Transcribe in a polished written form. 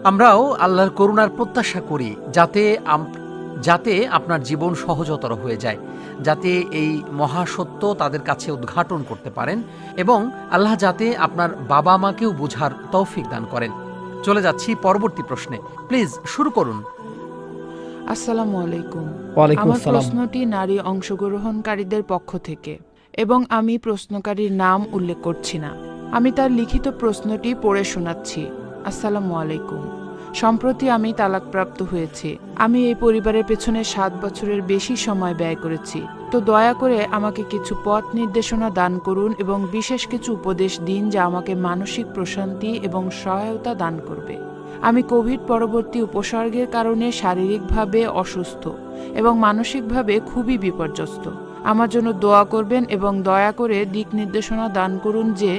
আমরাও আল্লাহর করুণার প্রত্যাশা করি, যাতে আপনার জীবন সহজতর হয়ে যায়, যাতে এই মহাসত্য তাদের কাছে উদ্ঘাটন করতে পারেন এবং আল্লাহ যাতে আপনার বাবা মাকেও বোঝার তৌফিক দান করেন। চলে যাচ্ছি পরবর্তী প্রশ্নে। প্লিজ শুরু করুন। আসসালামু আলাইকুম। ওয়ালাইকুম আমার আসসালাম। প্রশ্নটি নারী অংশগ্রহণকারীদের পক্ষ থেকে এবং আমি প্রশ্নকারীর নাম উল্লেখ করছি না। আমি তার লিখিত প্রশ্নটি পড়ে শোনাচ্ছি। আসসালামু আলাইকুম। সম্প্রতি আমি তালাকপ্রাপ্ত হয়েছি। আমি এই পরিবারের পেছনে 7 বছরের বেশি সময় ব্যয় করেছি। তো দয়া করে আমাকে কিছু পথ নির্দেশনা দান করুন এবং বিশেষ কিছু উপদেশ দিন যা আমাকে মানসিক প্রশান্তি এবং সহায়তা দান করবে। আমি কোভিড পরবর্তী উপসর্গের কারণে শারীরিকভাবে অসুস্থ এবং মানসিকভাবে খুবই বিপর্যস্ত। আমার জন্য দোয়া করবেন এবং দয়া করে দিক নির্দেশনা দান করুন যে